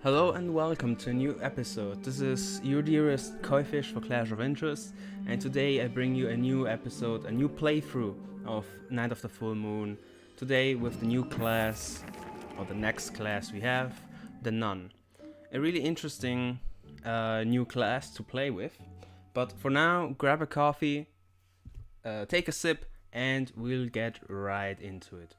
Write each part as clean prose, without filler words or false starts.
Hello and welcome to a new episode. This is your dearest koi fish for Clash of Interest, and today I bring you a new episode, a new playthrough of Night of the Full Moon. Today with the new class, or the next class we have, the Nun. A really interesting new class to play with, but for now, grab a coffee, take a sip, and we'll get right into it.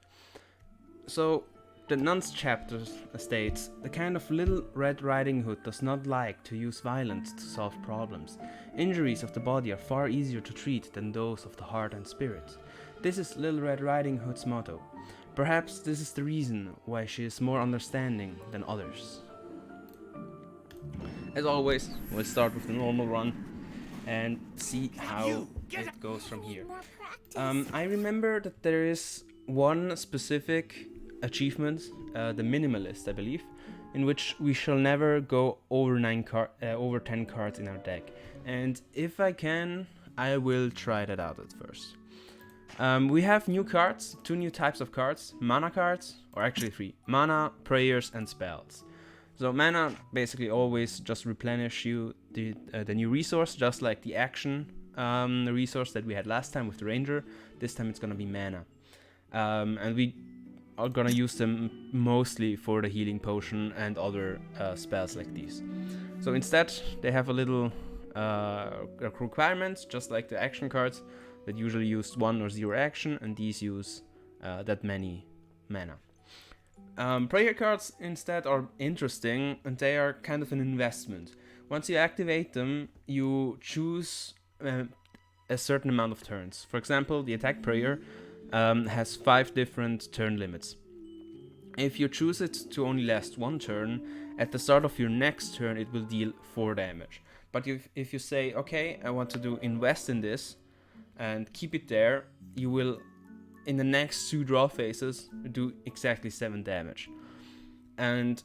So, the Nun's chapter states, the kind of Little Red Riding Hood does not like to use violence to solve problems. Injuries of the body are far easier to treat than those of the heart and spirit. This is Little Red Riding Hood's motto. Perhaps this is the reason why she is more understanding than others. As always, we'll start with the normal run and see how it goes from here. I remember that there is one specific achievement, the Minimalist, I believe, in which we shall never go over 10 cards in our deck. And if I can, I will try that out at first. We have new cards, two new types of cards, mana cards, or actually three, mana, prayers, and spells. So mana basically always just replenish you the new resource, just like the action resource that we had last time with the ranger. This time it's gonna be mana. And we are gonna use them mostly for the healing potion and other spells like these. So instead, they have a little requirements, just like the action cards that usually use 1 or 0 action, and these use that many mana. Prayer cards instead are interesting, and they are kind of an investment. Once you activate them, you choose a certain amount of turns. For example, the attack prayer has 5 different turn limits. If you choose it to only last 1 turn, at the start of your next turn it will deal 4 damage. But if you say, okay, I want to invest in this and keep it there, you will, in the next 2 draw phases, do exactly 7 damage. And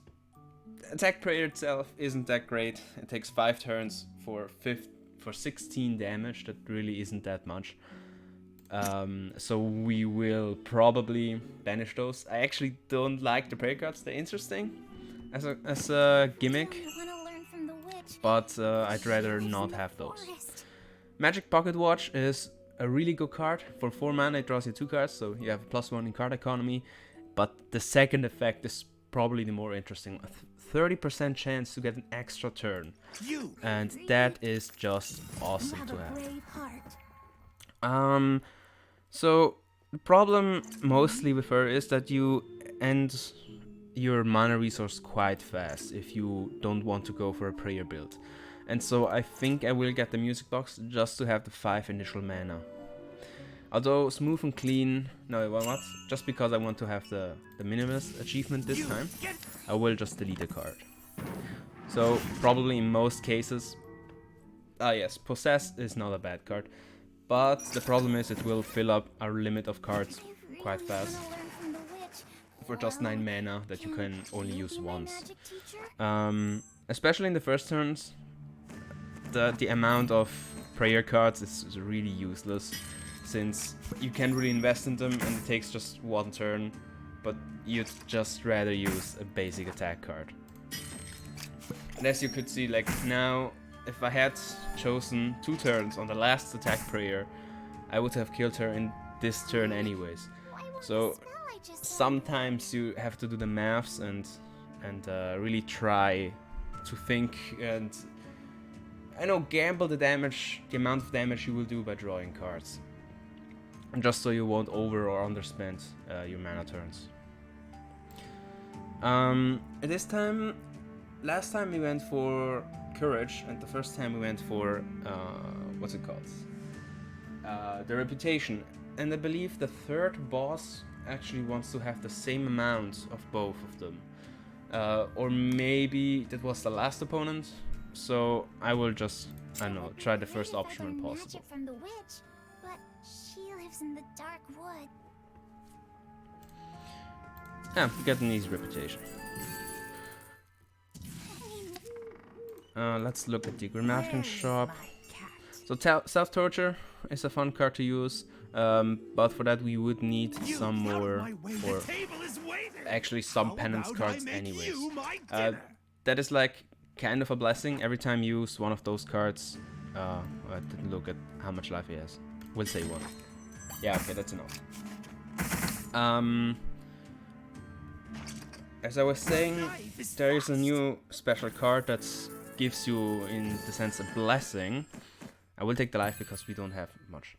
attack prayer itself isn't that great. It takes 5 turns for 16 damage. That really isn't that much. So we will probably banish those. I actually don't like the prayer cards. They're interesting as a gimmick, but I'd rather not have those. Magic Pocket Watch is a really good card. For 4 mana it draws you 2 cards, so you have a +1 in card economy, but the second effect is probably the more interesting. A 30% chance to get an extra turn, and that is just awesome to have. So the problem mostly with her is that you end your mana resource quite fast if you don't want to go for a prayer build. And so I think I will get the music box just to have the 5 initial mana. Although smooth and clean, no, well not, just because I want to have the minimalist achievement this time, I will just delete a card. So probably in most cases, yes, Possess is not a bad card. But the problem is it will fill up our limit of cards quite fast for just 9 mana that you can only use once. Especially in the first turns, the amount of prayer cards is really useless, since you can't really invest in them and it takes just 1 turn, but you'd just rather use a basic attack card. And as you could see, like now, if I had chosen 2 turns on the last attack prayer, I would have killed her in this turn anyways. So sometimes you have to do the maths and really try to think and, I know, gamble the amount of damage you will do by drawing cards, and just so you won't over or underspend your mana turns. This time, last time we went for courage, and the first time we went for what's it called, the reputation, and I believe the third boss actually wants to have the same amount of both of them, or maybe that was the last opponent. So I will just, I don't know, try the first option when possible. From the witch, but she lives in the dark wood. Yeah, we get an easy reputation. Let's look at the Grammatican shop. So self-torture is a fun card to use, but for that we would need some more, or actually some penance cards anyways. that is like kind of a blessing. Every time you use one of those cards, I didn't look at how much life he has. We'll say 1. Yeah, okay, that's enough. As I was saying, there is a new special card that gives you, in the sense, a blessing. I will take the life because we don't have much.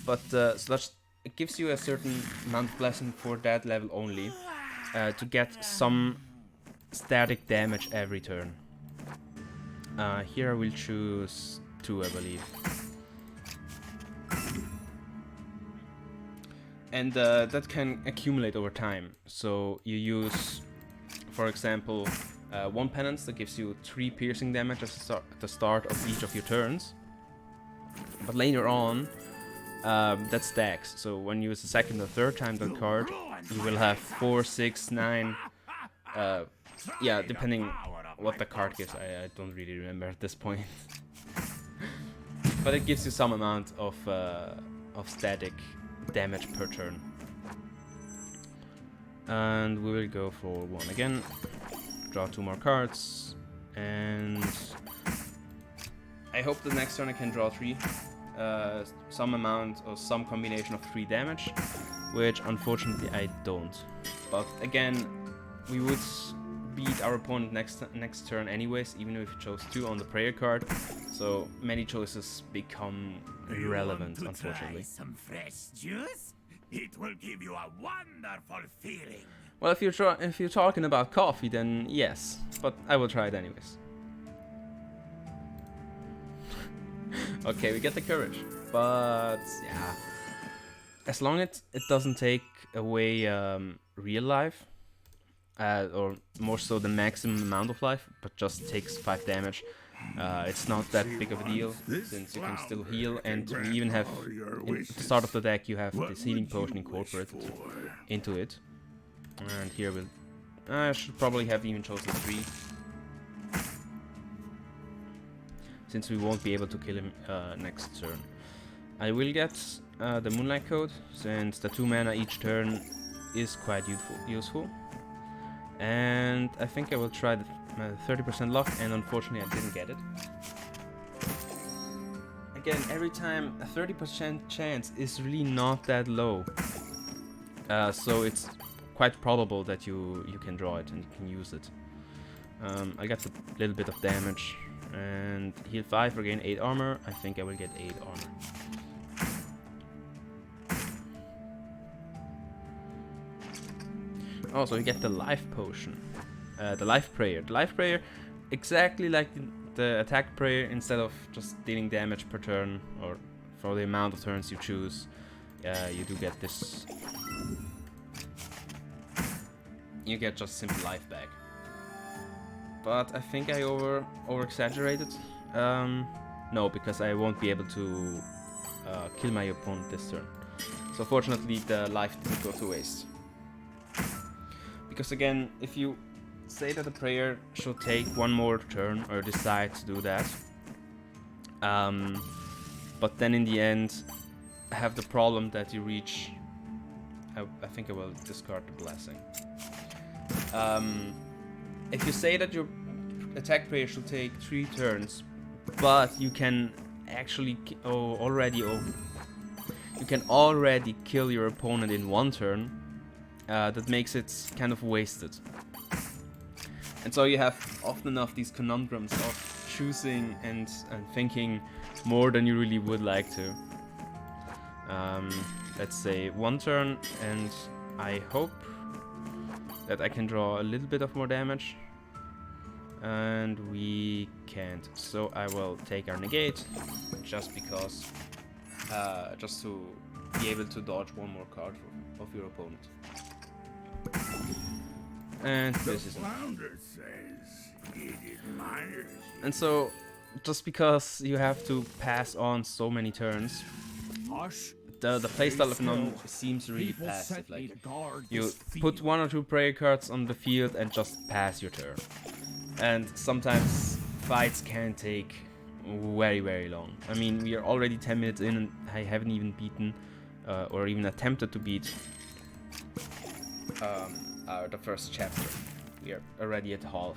But so it gives you a certain amount of blessing for that level only, to get some static damage every turn. Here I will choose 2, I believe. And that can accumulate over time. So you use, for example, 1 penance that gives you 3 piercing damage at the start of each of your turns. But later on, that stacks. So when you use the second or third time that card, you will have 4, 6, 9. Yeah, depending what the card gives. I don't really remember at this point. But it gives you some amount of static damage per turn. And we will go for 1 again. Draw 2 more cards. And I hope the next turn I can draw 3. Some amount or some combination of 3 damage, which unfortunately I don't. But again, we would beat our opponent next turn anyways, even if we chose 2 on the prayer card. So many choices become irrelevant, unfortunately. Some fresh juice? It will give you a wonderful feeling. Well, if you're talking about coffee, then yes, but I will try it anyways. Okay, we get the courage, but yeah, as long as it doesn't take away real life, or more so the maximum amount of life, but just takes 5 damage, it's not that big of a deal, since you can still heal, and we even have, in the start of the deck, you have this healing potion incorporated into it. And here I should probably have even chosen 3. Since we won't be able to kill him next turn. I will get the Moonlight Code, since the 2 mana each turn is quite useful. And I think I will try the 30% luck, and unfortunately I didn't get it. Again, every time a 30% chance is really not that low. So it's quite probable that you can draw it and you can use it. I got a little bit of damage. And heal 5 for gain 8 armor. I think I will get 8 armor. Oh, so you get the life potion. The life prayer. The life prayer, exactly like the attack prayer, instead of just dealing damage per turn, or for the amount of turns you choose, you do get this. You get just simple life back. But I think I over exaggerated. No, because I won't be able to kill my opponent this turn. So fortunately the life didn't go to waste. Because again, if you say that the prayer should take 1 more turn, or decide to do that, but then in the end have the problem that you reach, I think I will discard the blessing. If you say that your attack prayer should take 3 turns, but you can actually you can already kill your opponent in 1 turn, that makes it kind of wasted. And so you have often enough these conundrums of choosing and thinking more than you really would like to. Let's say 1 turn, and I hope that I can draw a little bit of more damage. And we can't, so I will take our negate, just because, just to be able to dodge 1 more card of your opponent. And this is and so, just because you have to pass on so many turns, the playstyle of none seems really passive. Like, you put 1 or 2 prayer cards on the field and just pass your turn. And sometimes fights can take very, very long. I mean, we are already 10 minutes in and I haven't even beaten, or even attempted to beat the first chapter. We are already at half.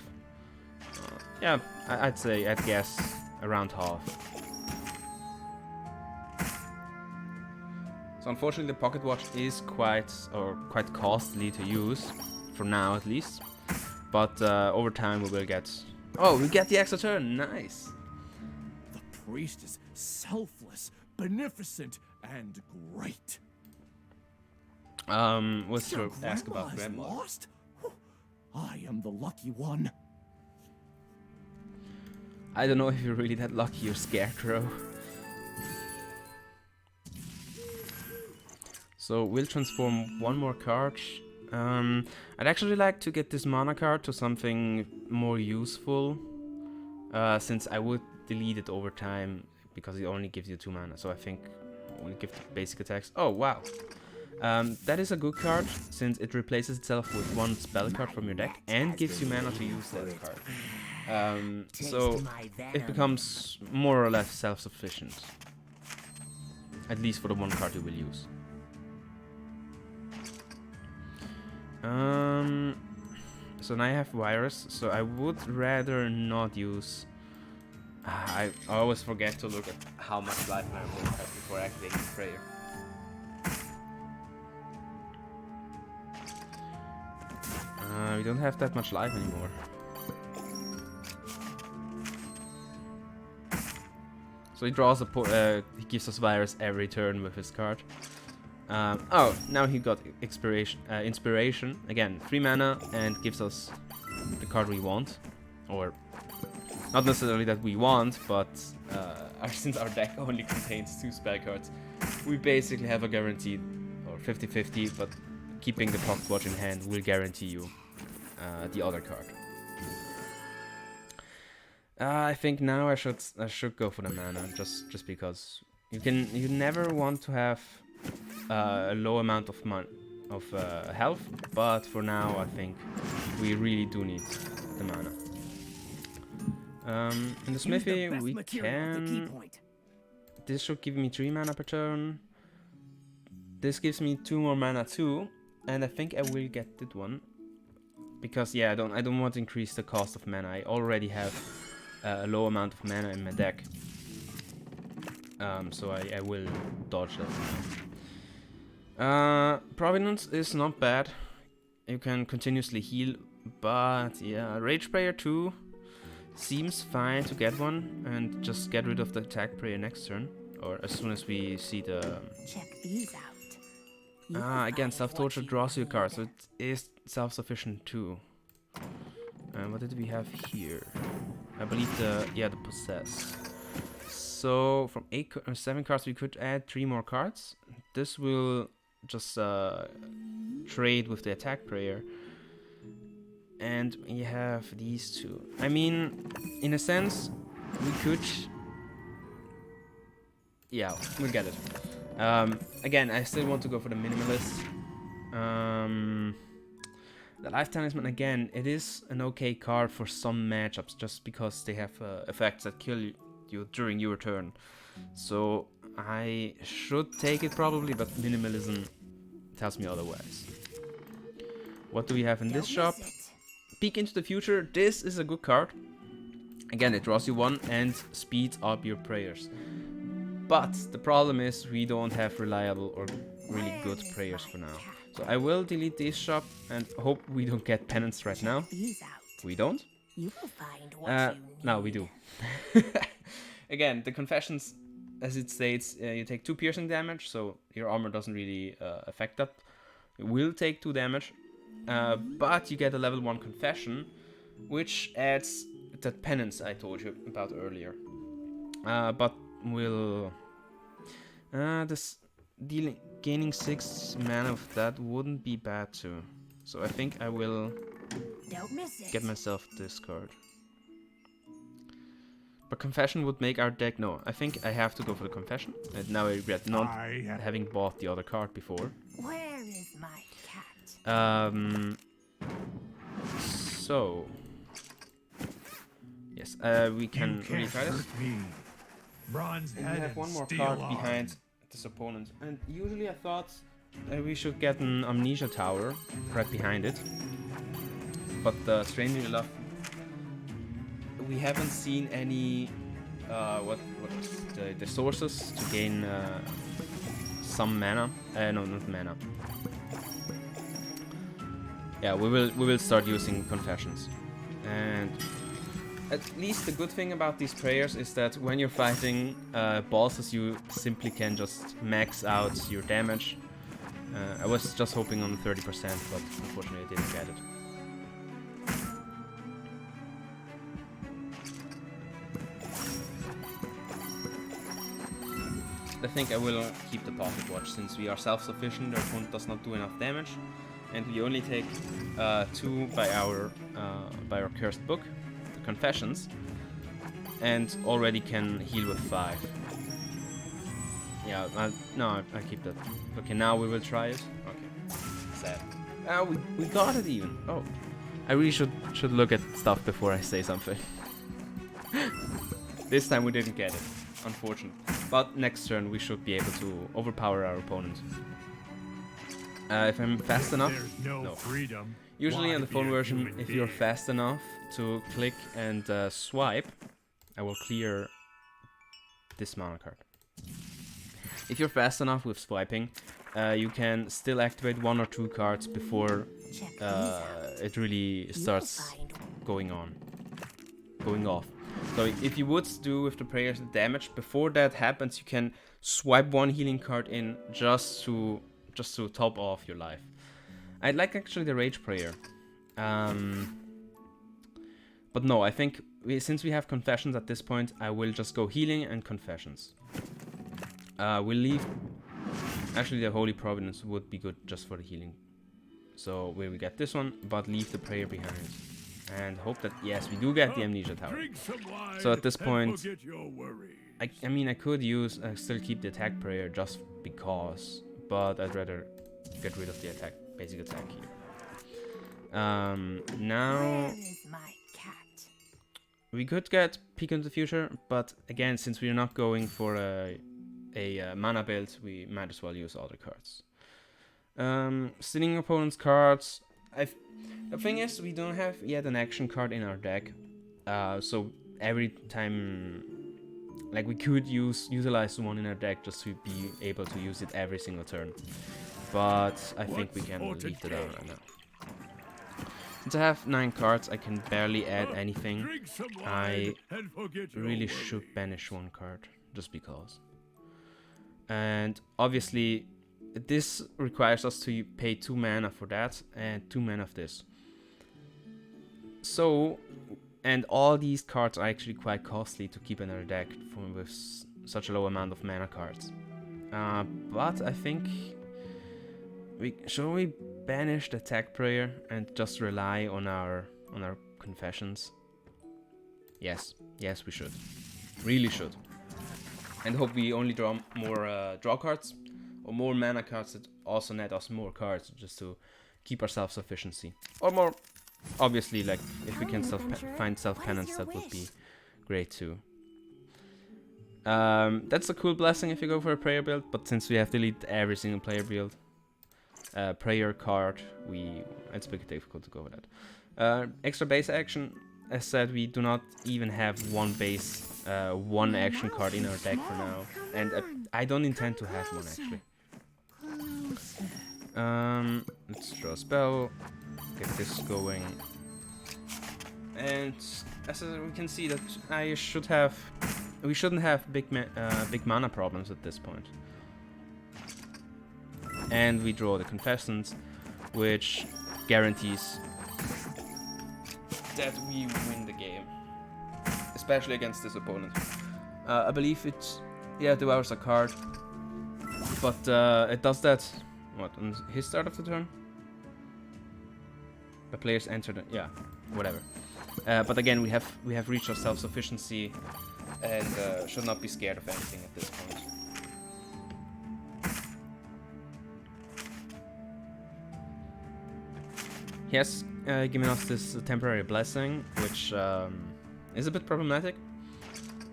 Yeah, I'd guess around half. So unfortunately the pocket watch is quite costly to use, for now at least. But over time we will get... Oh, we get the extra turn, nice! The priest is selfless, beneficent, and great. Let's Your ask grandma about is grandma. lost? Whew, I am the lucky one. I don't know if you're really that lucky, you're Scarecrow. So we'll transform one more card. I'd actually like to get this mana card to something more useful, since I would delete it over time because it only gives you 2 mana. So I think we'll give the basic attacks. Oh wow, that is a good card since it replaces itself with 1 spell card from your deck and gives you mana to use that card. So it becomes more or less self-sufficient, at least for the 1 card you will use. So now I have virus, so I would rather not use... I always forget to look at how much life I have before activating the prayer. We don't have that much life anymore. So he draws he gives us virus every turn with his card. Oh, now he got inspiration. Again, 3 mana and gives us the card we want. Or, not necessarily that we want, but since our deck only contains 2 spell cards, we basically have a guaranteed, or 50-50, but keeping the pocket watch in hand will guarantee you the other card. I think now I should go for the mana, just because you never want to have a low amount of health, but for now I think we really do need the mana. In the smithy we can... This should give me 3 mana per turn. This gives me 2 more mana too, and I think I will get that one. Because yeah, I don't want to increase the cost of mana. I already have a low amount of mana in my deck. So I will dodge that now. Provenance is not bad. You can continuously heal, but yeah, Rage Prayer 2 seems fine to get one and just get rid of the attack prayer next turn, or as soon as we see the... Check these out. Again, Self-Torture draws you a card, so it is self-sufficient too. What did we have here? I believe the Possess. So from 7 cards we could add 3 more cards. This will just trade with the attack prayer. And we have these 2. I mean, in a sense, we could... Yeah, we'll get it. Again, I still want to go for the Minimalist. The Life Talisman, again, it is an okay card for some matchups, just because they have effects that kill you during your turn. So I should take it probably, but Minimalism tells me otherwise. What do we have in this shop? Peek into the Future. This is a good card. Again, it draws you 1 and speeds up your prayers. But the problem is we don't have reliable or really good prayers for now. So I will delete this shop and hope we don't get penance right now. We don't? Now we do. Again, the confessions, as it states, you take 2 piercing damage, so your armor doesn't really affect that. You will take 2 damage, but you get a level 1 confession, which adds that penance I told you about earlier. But we'll... gaining 6 mana of that wouldn't be bad too. So I think I will get myself this card. But Confession would make our deck... No, I think I have to go for the Confession. And now I regret not having bought the other card before. Where is my cat? So... Yes, we can really try this. We have 1 more card behind this opponent. And usually I thought we should get an Amnesia Tower right behind it. But strangely enough, we haven't seen any what the sources to gain some mana. No, not mana. Yeah, we will start using confessions, and at least the good thing about these prayers is that when you're fighting bosses, you simply can just max out your damage. I was just hoping on 30%, but unfortunately I didn't get it. I think I will keep the pocket watch since we are self-sufficient. Our opponent does not do enough damage, and we only take 2 by our cursed book, the confessions, and already can heal with 5. Yeah, no, I keep that. Okay, now we will try it. Okay, sad. We got it even. Oh, I really should look at stuff before I say something. This time we didn't get it, unfortunately. But next turn we should be able to overpower our opponent. If I'm fast enough, no. Usually on the phone version, if you're fast enough to click and swipe, I will clear this mana card. If you're fast enough with swiping, you can still activate 1 or 2 cards before it really starts going off. So if you would do with the prayers the damage, before that happens, you can swipe 1 healing card in just to top off your life. I'd like actually the Rage Prayer. But no, I think since we have Confessions at this point, I will just go healing and Confessions. We'll leave... Actually, the Holy Providence would be good just for the healing. So we will get this one, but leave the prayer behind. And hope that, yes, we do get the Amnesia Tower. So at this point, I mean, I could use, still keep the attack prayer just because, but I'd rather get rid of the attack, basic attack here. Now, we could get Peek into the Future, but again, since we're not going for a mana build, we might as well use other cards. Stealing opponent's cards. The thing is, we don't have yet an action card in our deck, so every time, like, we could utilize one in our deck just to be able to use it every single turn. But I think we can leave that out right now. Since I have 9 cards, I can barely add anything. I really should banish 1 card, just because. And obviously, this requires us to pay 2 mana for that and 2 mana of this. So, and all these cards are actually quite costly to keep in our deck with such a low amount of mana cards. But I think should we banish the attack prayer and just rely on our confessions? Yes, we should. Really should. And hope we only draw more draw cards or more mana cards that also net us more cards just to keep our self-sufficiency. Or more, obviously, like if we can find self-penance, that would be great too. That's a cool blessing if you go for a prayer build, but since we have to delete every single prayer card, it's a bit difficult to go with that. Extra base action, as said, we do not even have one action card in our deck for now, and I don't intend to have one actually. Let's draw a spell, get this going, and as we can see that we shouldn't have big mana problems at this point. And we draw the Confessions, which guarantees that we win the game, especially against this opponent. I believe devours a card, but it does that on his start of the turn. The players enter the whatever. But again, we have reached our self-sufficiency and should not be scared of anything at this point. He has given us this temporary blessing, which is a bit problematic,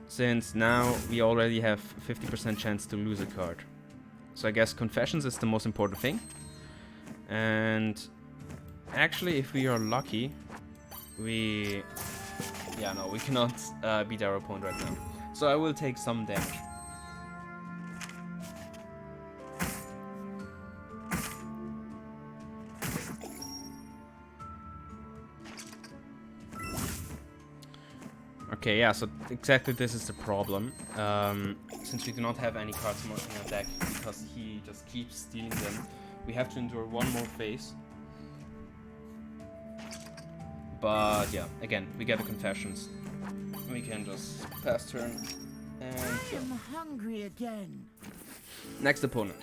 since now we already have 50% chance to lose a card. So I guess Confessions is the most important thing. And actually, if we are lucky, we yeah, no, we cannot beat our opponent right now. So I will take some damage. Okay, yeah, so exactly this is the problem. Since we do not have any cards more in our deck, because he just keeps stealing them, we have to endure one more phase. But yeah, again, we get the confessions. We can just pass turn and I'm hungry again. next opponent.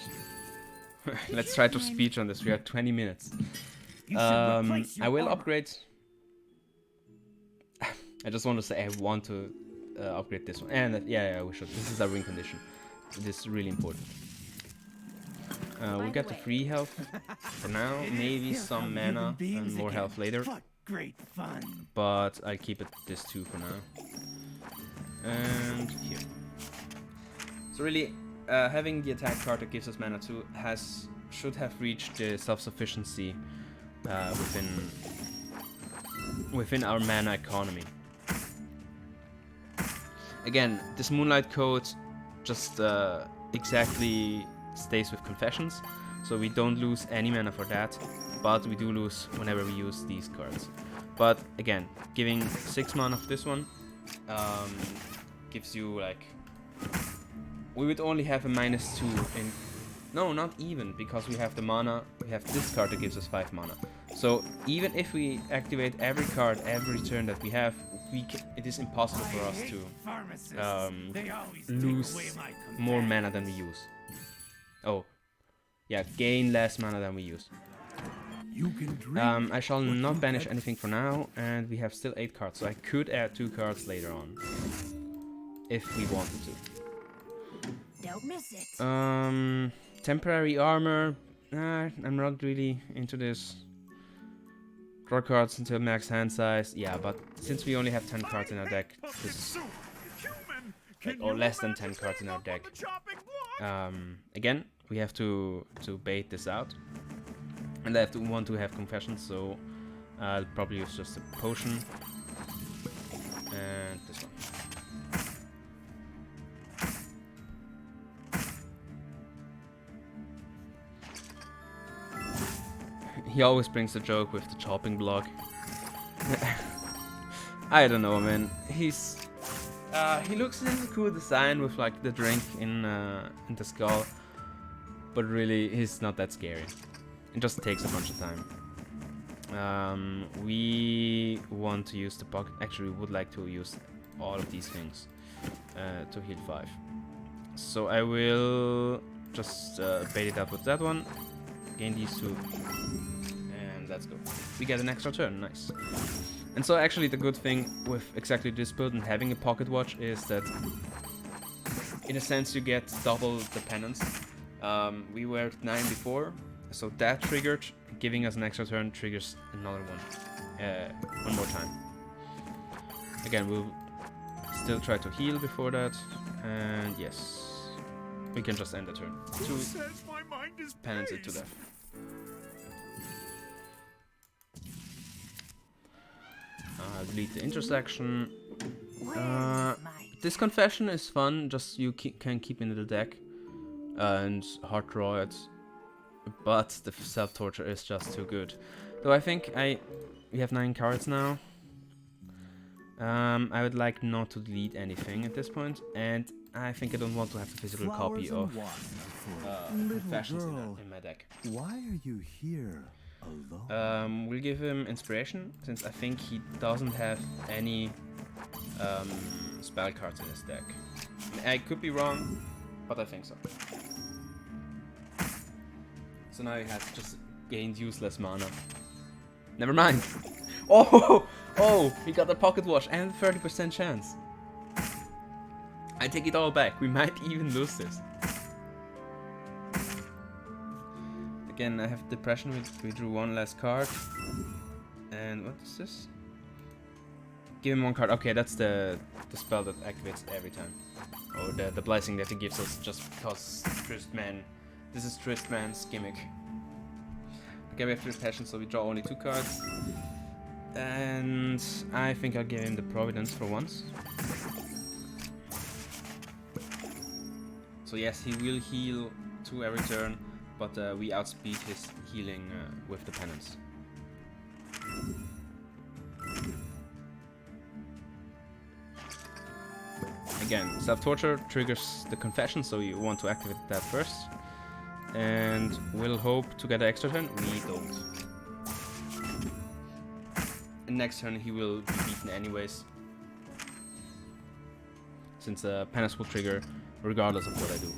Let's try to speech on this. We have 20 minutes. You should replace your I will armor. upgrade. I just want to say I want to upgrade this one. And yeah, we should. This is a win condition. It is really important. We'll get the free health for now. Maybe Here some come mana human beings and more again. health later. What great fun. But I keep it this 2 for now. And here. So really, having the attack card that gives us mana 2 should have reached the self-sufficiency within our mana economy. Again, this Moonlight Code just exactly stays with Confessions, so we don't lose any mana for that, but we do lose whenever we use these cards. But again, giving 6 mana for this one gives you like... We would only have a -2 in... No, not even, because we have the mana, we have this card that gives us 5 mana. So even if we activate every card every turn that we have, it is impossible for us to lose more mana than we use. Oh, yeah, gain less mana than we use. You can drink. I shall not banish anything for now, and we have still 8 cards, so I could add 2 cards later on, if we wanted to. Don't miss it. Temporary armor. I'm not really into this. Draw cards until max hand size. Yeah, but since we only have 10 cards in our deck, this is like, or less than 10 cards in our deck. Again, we have to bait this out, and I want to have confessions, so I'll probably use just a potion and this one. He always brings the joke with the chopping block. I don't know, man. He looks like a cool design with like the drink in the skull, but really he's not that scary. It just takes a bunch of time. We want to use the pocket. Actually, we would like to use all of these things to heal 5. So I will just bait it up with that one. Gain these 2. Let's go. We get an extra turn, nice. And so actually the good thing with exactly this build and having a pocket watch is that in a sense you get double the penance. We were at 9 before, so that triggered, giving us an extra turn triggers another one more time. Again, we'll still try to heal before that, and yes, we can just end the turn. 2 penance it to death. Delete the intersection. This confession is fun, just you can keep in the deck and hard draw it, but the self-torture is just too good. Though I think we have 9 cards now. I would like not to delete anything at this point, and I think I don't want to have a physical copy of confessions in my deck. Why are you here? Alone? We'll give him inspiration, since I think he doesn't have any spell cards in his deck. I could be wrong, but I think so. So now he has just gained useless mana. Never mind. Oh, he got a pocket watch and 30% chance. I take it all back. We might even lose this. Again, I have depression. We drew 1 last card. And what is this? Give him 1 card. Okay, that's the spell that activates every time. Or the blessing that he gives us just because Tristman. This is Tristman's gimmick. Okay, we have 3 passions, so we draw only 2 cards. And I think I'll give him the Providence for once. So yes, he will heal 2 every turn, but we outspeed his healing with the penance. Again, self-torture triggers the confession, so you want to activate that first. And we'll hope to get an extra turn. We don't. And next turn he will be beaten anyways, since penance will trigger regardless of what I do.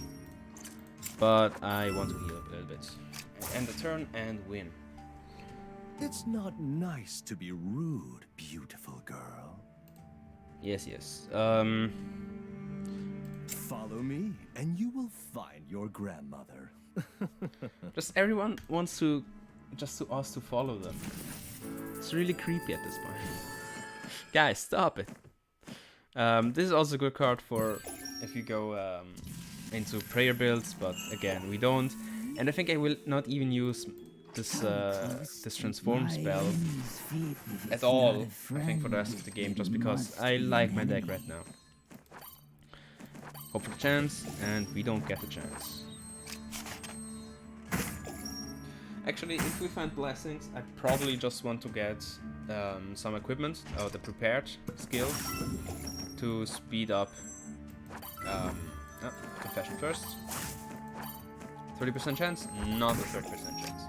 But I want to heal a little bit. End the turn and win. It's not nice to be rude, beautiful girl. Yes, yes. Follow me, and you will find your grandmother. Just everyone wants to just to us to follow them. It's really creepy at this point. Guys, stop it. This is also a good card for if you go into prayer builds, but again, we don't. And I think I will not even use this this transform spell at all, I think, for the rest of the game, just because I like my deck right now. Hope for the chance, and we don't get the chance. Actually, if we find blessings, I probably just want to get some equipment, or the prepared skill, to speed up confession first. 30% chance, not a 30% chance.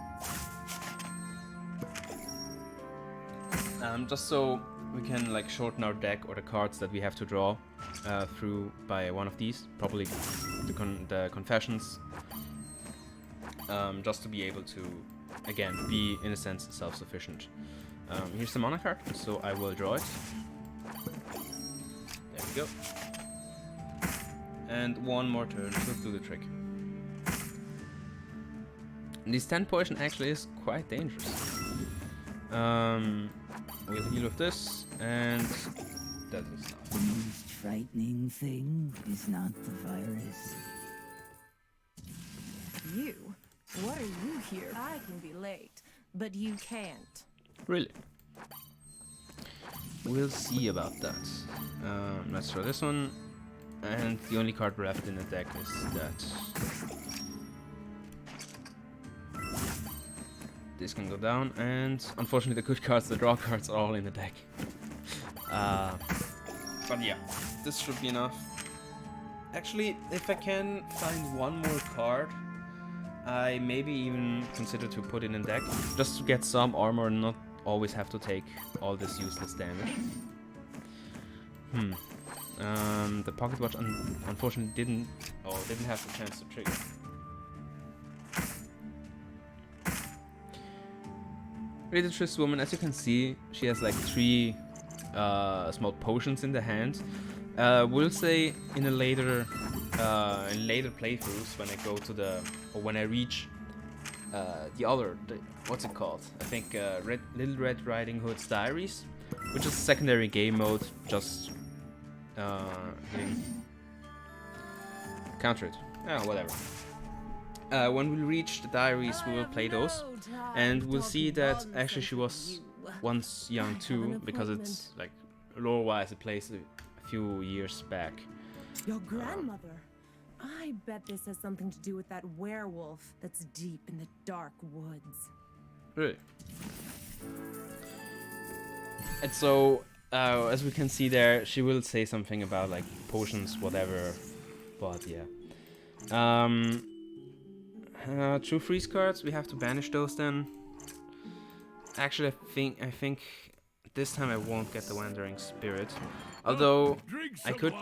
Just so we can like shorten our deck or the cards that we have to draw through by one of these, probably the confessions. Just to be able to, again, be in a sense self-sufficient. Here's the mana card, so I will draw it. There we go. And one more turn to do the trick. And this 10 poison actually is quite dangerous. We'll heal with this, and that is enough. The most frightening thing is not the virus. You? What are you here? I can be late, but you can't. Really? We'll see about that. Let's try this one. And the only card left in the deck is that. This can go down, and unfortunately the good cards, the draw cards, are all in the deck. But yeah, this should be enough. Actually, if I can find one more card, I maybe even consider to put it in deck, just to get some armor and not always have to take all this useless damage. The pocket watch unfortunately didn't have the chance to trigger. Ready-to-twist woman, as you can see, she has like 3 small potions in the hand. We'll say in later playthroughs, when I go to when I reach what's it called? I think Little Red Riding Hood's Diaries, which is a secondary game mode, just counter it. Whatever. When we reach the diaries, we will play those, and we'll see that actually she was once young too, because it's like lore-wise it plays a few years back. Your grandmother? I bet this has something to do with that werewolf that's deep in the dark woods. Really? And so, as we can see there, she will say something about like potions, whatever, but yeah. 2 freeze cards, we have to banish those then. Actually, I think this time I won't get the Wandering Spirit. Although I could.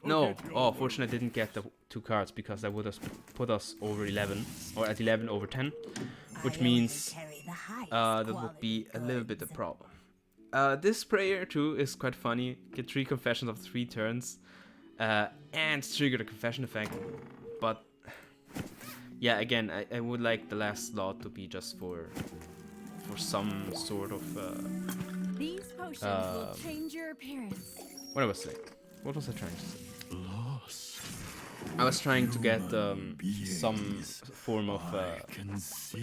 No, fortunately I didn't get the 2 cards, because that would have put us over 11, or at 11 over 10, which means that would be a little bit a problem. This prayer too is quite funny. Get 3 confessions of 3 turns, and trigger the confession effect, but. Yeah, again, I would like the last slot to be just for some sort of These potions will change your appearance. what I was saying. What was I trying to say? Lost. I was trying to get some form of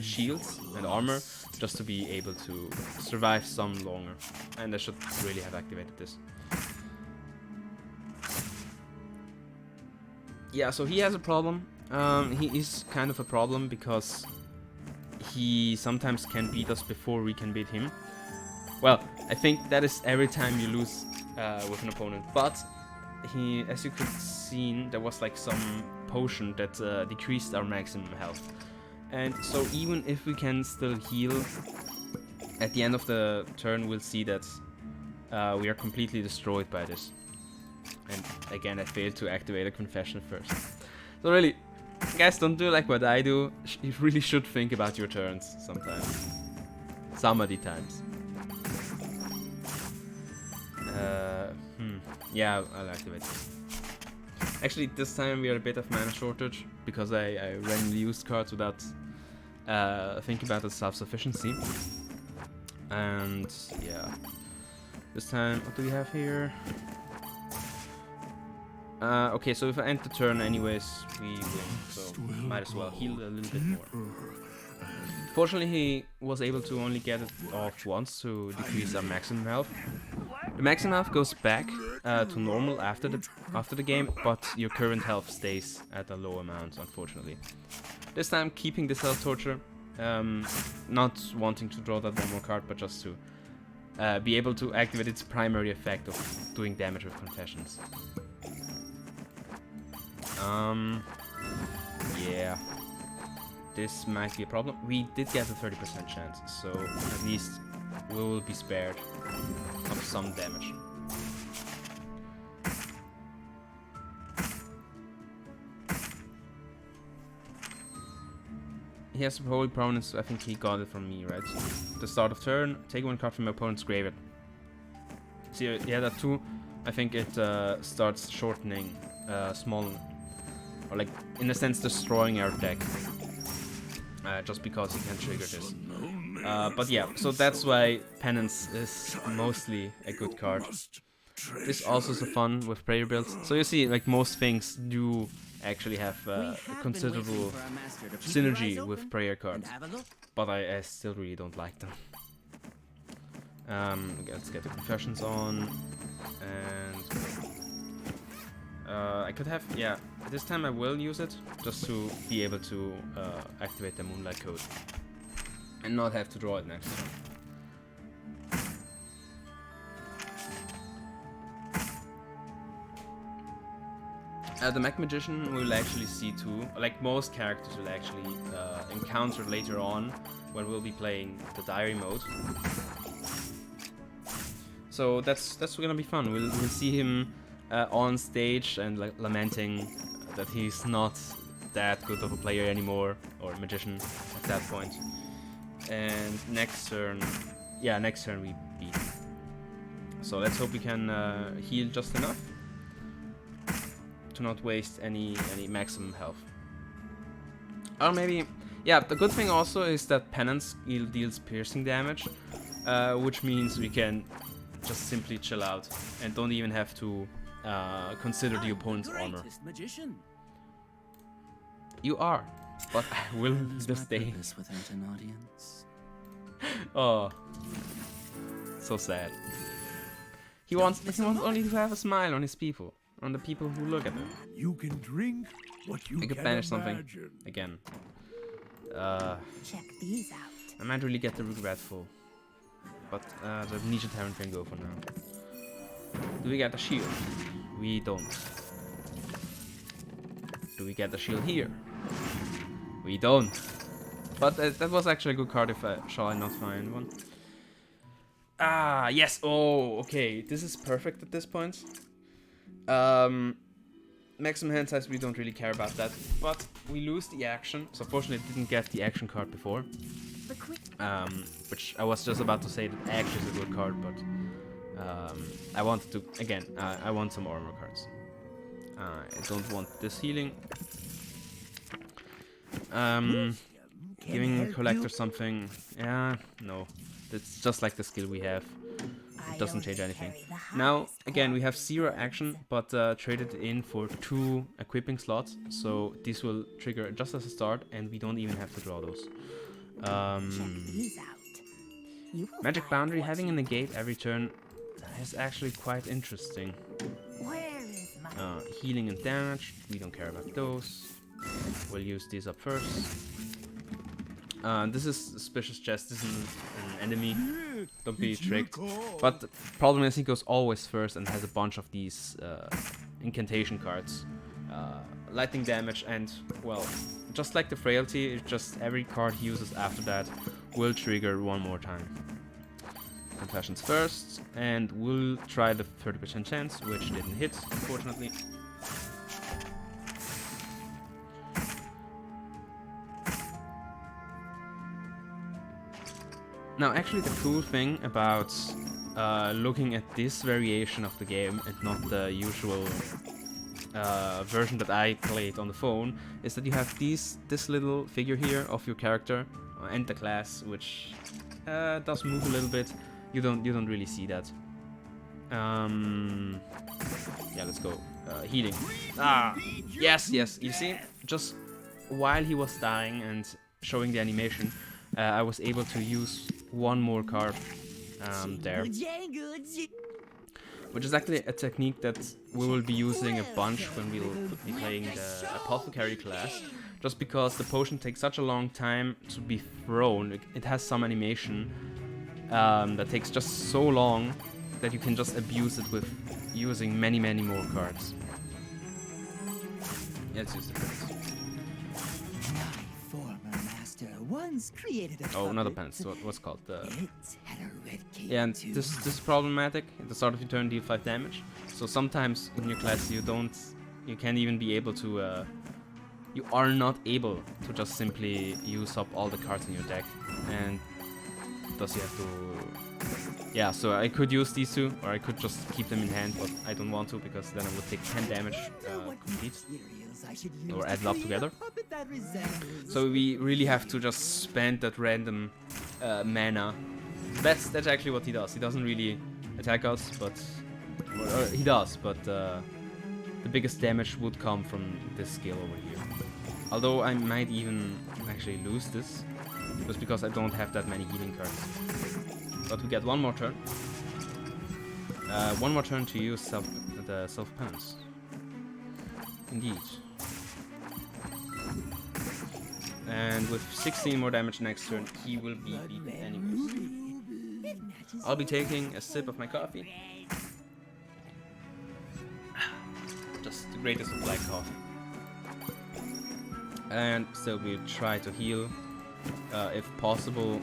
shields and armor just to be able to survive some longer, and I should really have activated this. Yeah, so he has a problem. He is kind of a problem because he sometimes can beat us before we can beat him. Well, I think that is every time you lose with an opponent, but he, as you could see, there was like some potion that decreased our maximum health. And so even if we can still heal, at the end of the turn we'll see that we are completely destroyed by this. And again, I failed to activate a confession first. So really, guys, don't do like what I do. You really should think about your turns sometimes. Some of the times. Yeah, I'll activate this. Actually, this time we are a bit of mana shortage because I randomly used cards without thinking about the self-sufficiency. And yeah, this time, what do we have here? Okay, so if I end the turn anyways, we win, so might as well heal a little bit more. Fortunately, he was able to only get it off once to decrease our maximum health. The maximum health goes back to normal after the game, but your current health stays at a low amount, unfortunately. This time, keeping the Cell Torture, not wanting to draw that one more card, but just to be able to activate its primary effect of doing damage with Confessions. Yeah. This might be a problem. We did get a 30% chance, so at least we will be spared of some damage. He has Holy Prominence, I think he got it from me, right? The start of turn, take one card from your opponent's graveyard. See, yeah, that too. I think it starts shortening small, or like, in a sense, destroying our deck. Just because he can trigger this. But yeah, so that's why Penance is mostly a good card. This also is a fun with prayer builds. So you see, like, most things do actually have a considerable synergy with prayer cards. But I still really don't like them. Let's get the Confessions on. And I could have, yeah, this time I will use it just to be able to activate the Moonlight Code and not have to draw it next turn. The Mech Magician we'll actually see too, like most characters will actually encounter later on when we'll be playing the Diary mode. So that's gonna be fun. We'll see him on stage and like lamenting that he's not that good of a player anymore, or magician at that point. And next turn we beat him. So let's hope we can heal just enough to not waste any maximum health. Or maybe, yeah, the good thing also is that Penance deals piercing damage, which means we can just simply chill out and don't even have to consider the opponent's armor. Magician. You are, but I will this day. Without an audience. Oh, so sad. He wants only to have a smile on his people, on the people who look at him. You can drink what you I could can banish something imagine. again. Check these out. I might really get the regretful, but the Ninja Tyrant can go for now. Do we get a shield? We don't. Do we get a shield here? We don't. But that was actually a good card if shall I not find one. Ah, yes. Oh, okay. This is perfect at this point. Maximum hand size, we don't really care about that. But we lose the action. So fortunately I didn't get the action card before. Which I was just about to say that action is a good card, but I wanted to, again, I want some armor cards. I don't want this healing. Giving Collector something, yeah, no. It's just like the skill we have. doesn't change anything. Now, again, we have 0 action, but traded in for 2 equipping slots, so this will trigger just as a start, and we don't even have to draw those. Magic Boundary, having a negate every turn is actually quite interesting. Healing and damage, we don't care about those. We'll use these up first. This is suspicious chest, this isn't an enemy, don't be tricked. But the problem is he goes always first and has a bunch of these incantation cards. Lightning damage and, well, just like the frailty, it's just every card he uses after that will trigger one more time. Confessions first, and we'll try the 30% chance, which didn't hit, unfortunately. Now, actually, the cool thing about looking at this variation of the game and not the usual version that I played on the phone is that you have this little figure here of your character and the class, which does move a little bit. You don't really see that. Yeah, let's go. Healing. Yes. You see, just while he was dying and showing the animation, I was able to use one more card there, which is actually a technique that we will be using a bunch when we will be playing the Apothecary class, just because the potion takes such a long time to be thrown. It has some animation that takes just so long that you can just abuse it with using many more cards. Let's use the cards. Once created a Oh, not a pen. So what's called the. Yeah, and this is problematic. At the start of your turn, deal 5 damage. So sometimes in your class you can't even be able to. You are not able to just simply use up all the cards in your deck, and thus you have to. Yeah, so I could use these 2, or I could just keep them in hand, but I don't want to because then I would take 10 damage complete. Or add it up together. So we really have to just spend that random mana. That's actually what he does. He doesn't really attack us, but he does. But the biggest damage would come from this skill over here. Although I might even actually lose this, just because I don't have that many healing cards. But we get one more turn. One more turn to use the self-penance. Indeed. And with 16 more damage next turn, he will be beaten anyways. I'll be taking a sip of my coffee. Just the greatest of black coffee. And still we'll try to heal, if possible.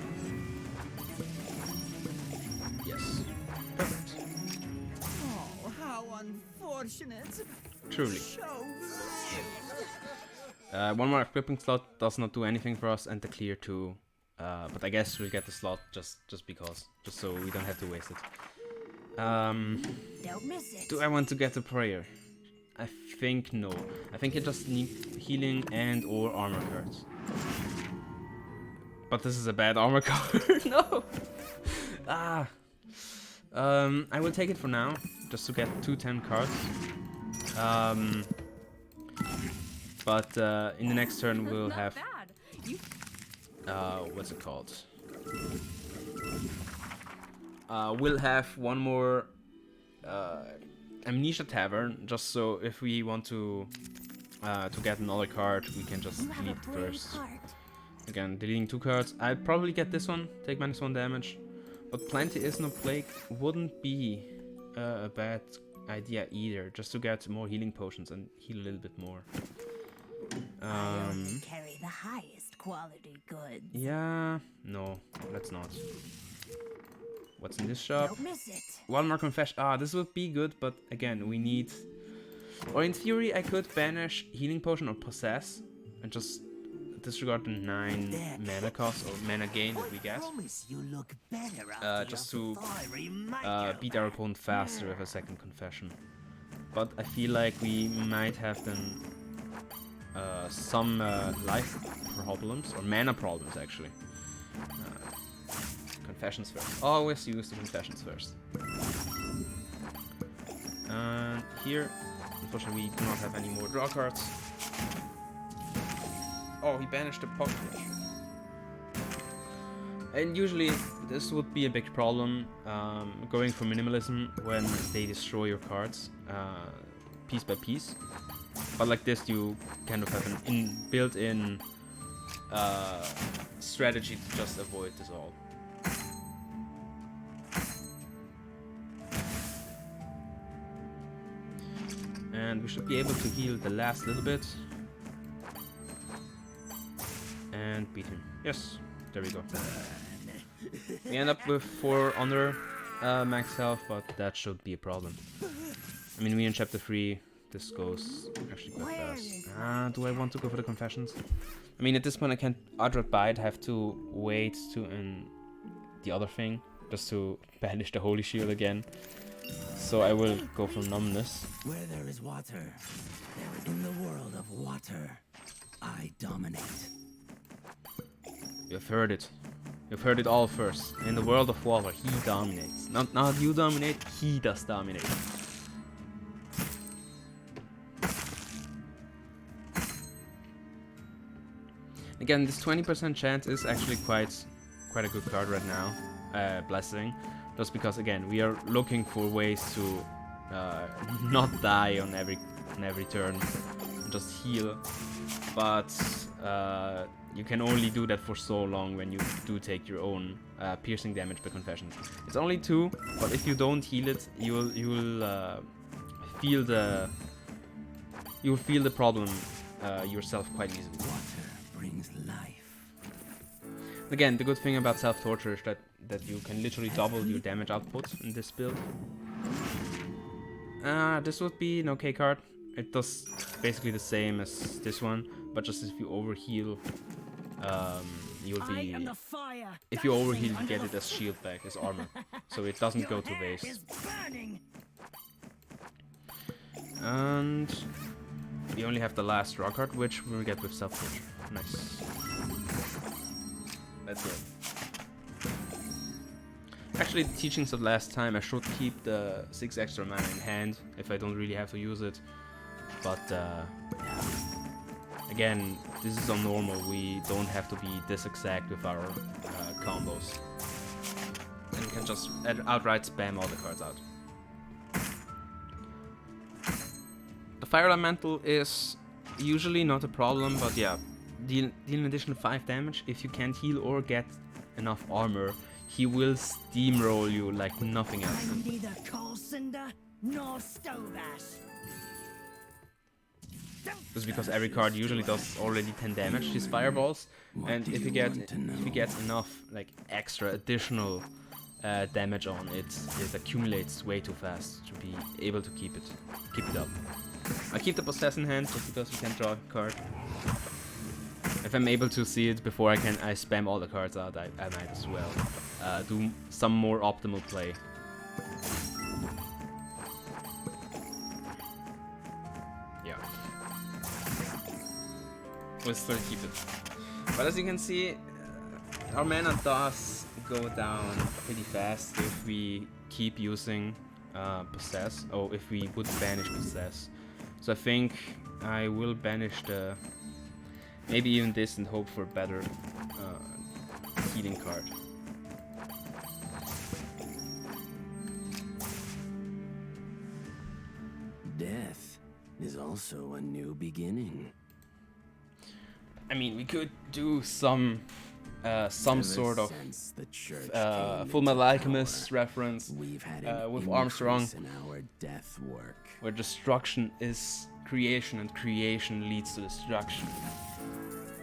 Yes. Perfect. Oh, how unfortunate. Truly. One more equipping slot does not do anything for us, and the clear 2. But I guess we'll get the slot just because, just so we don't have to waste it. Don't miss it. Do I want to get a prayer? I think no. I think I just need healing and or armor cards. But this is a bad armor card. No. I will take it for now, just to get 2 10 cards. But in the next turn we'll have what's it called? We'll have one more Amnesia Tavern, just so if we want to get another card, we can just delete first. Again, deleting 2 cards. I'd probably get this one, take -1 damage. But Plenty is no Plague wouldn't be a bad idea either, just to get more healing potions and heal a little bit more. Carry the highest quality goods. Yeah, no, let's not. What's in this shop? Don't miss it. One more confession. This would be good, but again, we need. Or in theory, I could banish Healing Potion or Possess and just disregard the 9 mana cost or mana gain that we get. Just to beat our opponent faster with a second confession. But I feel like we might have then some life problems or mana problems actually. Confessions first. Always use the confessions first. here. Unfortunately, we do not have any more draw cards. Oh, he banished the pocket flash. And usually this would be a big problem going for minimalism when they destroy your cards piece by piece. But like this, you kind of have an built-in strategy to just avoid this all. And we should be able to heal the last little bit. And beat him. Yes, there we go. We end up with 4 under max health, but that should be a problem. I mean, we in chapter 3, this goes actually quite fast. Do I want to go for the confessions? I mean, at this point I can't outright buy it, I have to wait to the other thing, just to banish the holy shield again. So I will go for numbness. Where there is water, in the world of water, I dominate. You've heard it. You've heard it all first. In the world of water, he dominates. Not you dominate, he does dominate. Again, this 20% chance is actually quite a good card right now. Blessing. Just because, again, we are looking for ways to not die on every turn and just heal. But you can only do that for so long when you do take your own piercing damage by confessions. It's only 2, but if you don't heal it, you'll feel the problem yourself quite easily. Water brings life. Again, the good thing about self-torture is that you can literally double your damage output in this build. This would be an okay card. It does basically the same as this one, but just if you overheal, you'll be... If you overheal, you get it as shield back, as armor. So it doesn't go to waste. And we only have the last draw card, which we'll get with self-torture. Nice. Let's go. Actually, the teachings of last time, I should keep the 6 extra mana in hand if I don't really have to use it. But again, this is on normal. We don't have to be this exact with our combos. And you can just outright spam all the cards out. The Fire Elemental is usually not a problem, but yeah, deal an additional 5 damage. If you can't heal or get enough armor, he will steamroll you like nothing else. I'm neither coal cinder nor stove ash. Just because every card usually does already 10 damage, these fireballs, and if you get enough like extra additional damage on it, it accumulates way too fast to be able to keep it up. I keep the Possess in hand just because we can draw a card. If I'm able to see it before I spam all the cards out, I might as well do some more optimal play. Yeah. We'll still keep it. But as you can see, our mana does go down pretty fast if we keep using Possess, or if we would banish Possess. So I think I will banish the... maybe even this and hope for a better healing card. Death is also a new beginning. I mean, we could do some sort of Full Metal Alchemist reference with Armstrong, where destruction is creation and creation leads to destruction.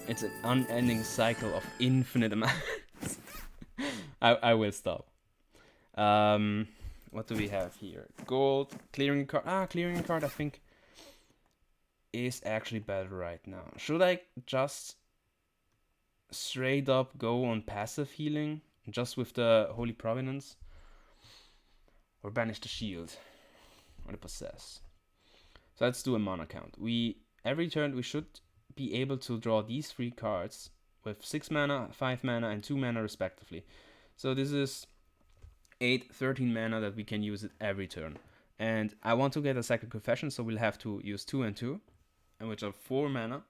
It's an unending cycle of infinite amounts. I will stop. What do we have here? Gold, clearing a card. Clearing a card I think is actually better right now. Should I just straight up go on passive healing, just with the Holy Providence? Or banish the shield? Or the Possess? So let's do a mana count. Every turn we should be able to draw these 3 cards with 6 mana, 5 mana, and 2 mana respectively. So this is 13 mana that we can use it every turn. And I want to get a second confession, so we'll have to use 2 and 2, and which are 4 mana.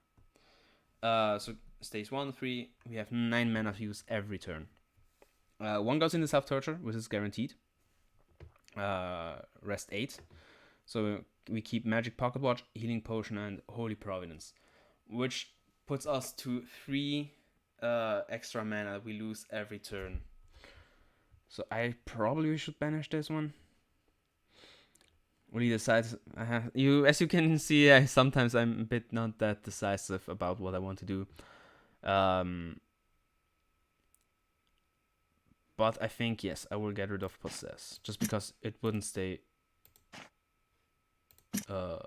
So stage 1, 3, we have 9 mana to use every turn. 1 goes into self-torture, which is guaranteed. Rest 8. So we keep Magic Pocket Watch, Healing Potion, and Holy Providence, which puts us to 3 extra mana we lose every turn. So I probably should banish this one. Will you decide? As you can see, sometimes I'm a bit not that decisive about what I want to do. But I think, yes, I will get rid of Possess, just because it wouldn't stay. Wants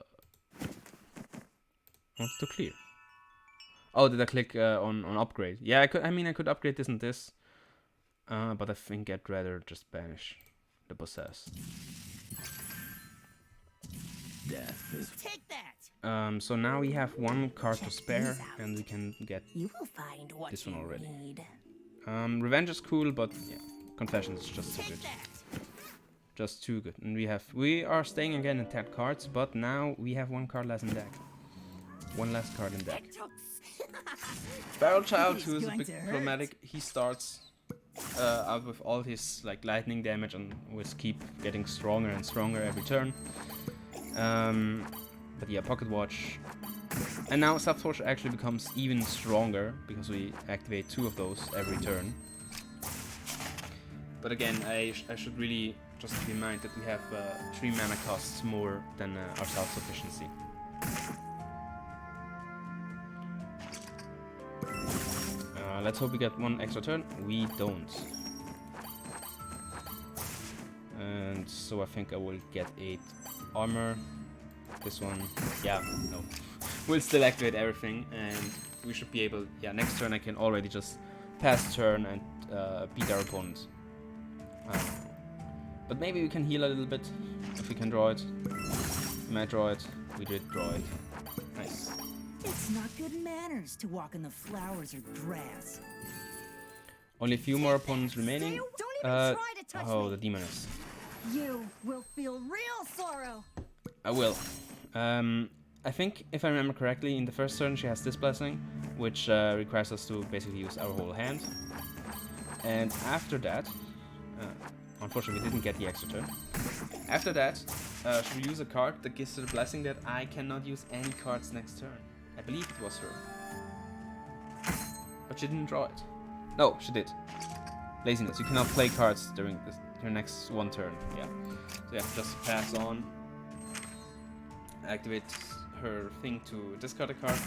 to clear. Oh, did I click on upgrade? Yeah, I could. I mean, I could upgrade this and this. But I think I'd rather just banish the Possess. Death is Take that. So now we have 1 card to spare, and we can get You will find what this one you already. need. Revenge is cool, but yeah, Confession is just too good. Just too good. And we are staying again in 10 cards, but now we have 1 card less in deck. 1 last card in deck. Barrel Child, who is a bit problematic, he starts out with all his like lightning damage and will keep getting stronger and stronger every turn. But yeah, Pocket Watch. And now Self-Torture actually becomes even stronger because we activate 2 of those every turn. But again, I should really just keep in mind that we have 3 mana costs more than our self-sufficiency. Let's hope we get 1 extra turn. We don't. And so I think I will get 8 armor. This one, yeah, no. We'll still activate everything, and we should be able. Yeah, next turn I can already just pass turn and beat our opponent. But maybe we can heal a little bit if we can draw it. We might draw it. We did draw it. Nice. It's not good manners to walk in the flowers or grass. Only a few more opponents remaining. Don't even try to touch Oh, me. the Demoness. You will feel real sorrow. I will. I think, if I remember correctly, in the first turn she has this blessing, which requires us to basically use our whole hand. And after that, unfortunately we didn't get the extra turn. After that, she will use a card that gives her the blessing that I cannot use any cards next turn. I believe it was her. But she didn't draw it. No, she did. Laziness. You cannot play cards during your next 1 turn. Yeah. So you have to just pass on. Activate her thing to discard a card.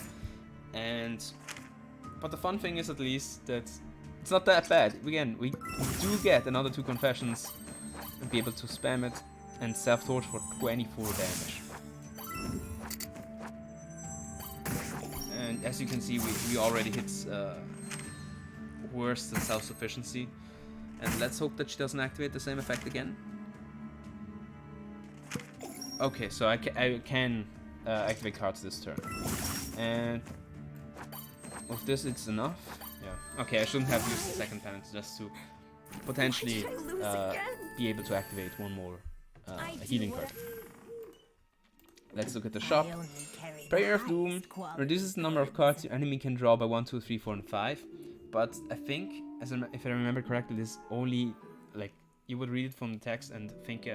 But the fun thing is at least that it's not that bad. Again, we do get another 2 confessions and be able to spam it and self-torch for 24 damage. And as you can see, we already hit worse than self-sufficiency. And let's hope that she doesn't activate the same effect again. Okay, so I can activate cards this turn. And with this, it's enough. Yeah. Okay, I shouldn't have used the second penance just to potentially be able to activate 1 more healing card. Let's look at the shop. Prayer of Doom reduces the number of cards your enemy can draw by 1, 2, 3, 4, and 5. But I think, if I remember correctly, this only, like, you would read it from the text and think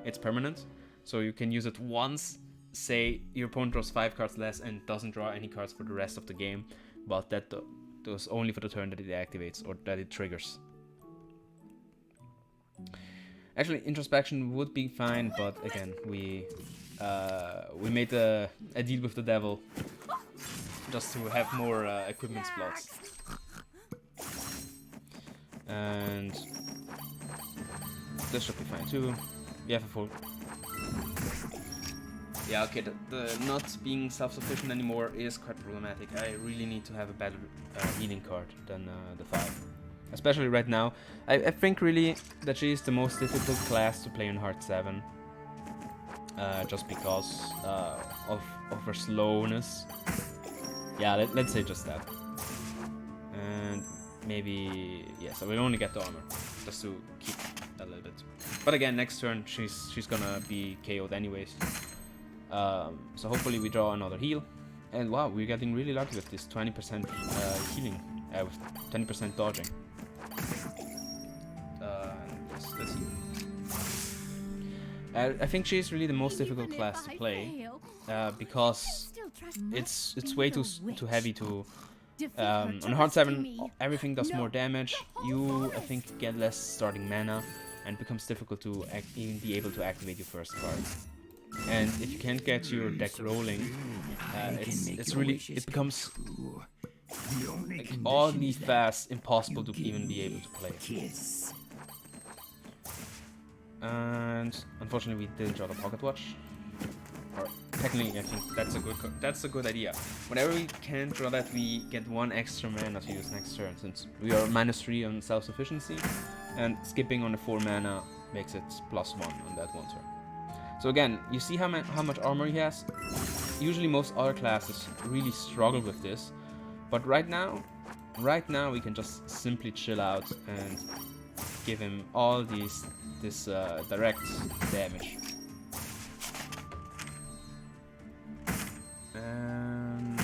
it's permanent. So you can use it once, say your opponent draws 5 cards less and doesn't draw any cards for the rest of the game. But that does only for the turn that it activates or that it triggers. Actually, Introspection would be fine, but again, we made a deal with the devil just to have more equipment slots. And this should be fine too. We have a full. Yeah, okay, the not being self-sufficient anymore is quite problematic. I really need to have a better healing card than the 5. Especially right now. I think really that she is the most difficult class to play in Heart 7. Just because of her slowness. Yeah, let's say just that. And maybe, yes, I will only get the armor. Just to keep a little bit. But again, next turn she's gonna be KO'd anyways. So hopefully we draw another heal. And wow, we're getting really lucky with this 20% healing, with 20% dodging. Let's see. I think she's really the most difficult class to play, because it's way too heavy to. On hard 7, everything does more damage. You, I think, get less starting mana, and it becomes difficult to even be able to activate your first card. And if you can't get your deck rolling, it becomes like oddly fast, impossible to even be able to play. And unfortunately, we didn't draw the pocket watch. Or technically, I think that's a good idea. Whenever we can draw that, we get 1 extra mana to use next turn, since we are -3 on self-sufficiency, and skipping on the 4 mana makes it +1 on that 1 turn. So again, you see how much armor he has. Usually, most other classes really struggle with this, but right now we can just simply chill out and give him all this direct damage. And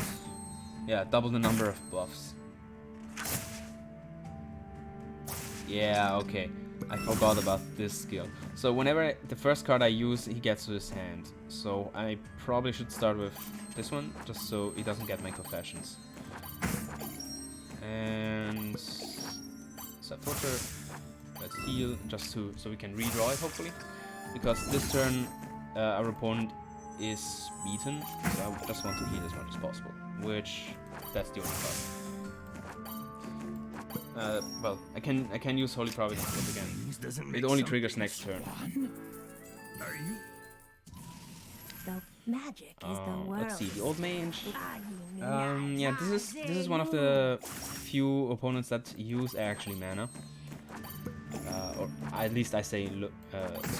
yeah, double the number of buffs. Yeah, okay. I forgot about this skill. So whenever the first card I use, he gets to his hand. So I probably should start with this one, just so he doesn't get my confessions. And Torture. Let's heal, just so we can redraw it, hopefully. Because this turn, our opponent is beaten, so I just want to heal as much as possible. Which, that's the only card. Well, I can use Holy Providence, but again, it only triggers next turn. The magic is the world. Let's see, the Old Mage. Yeah, this is one of the few opponents that use actually mana. Or at least I say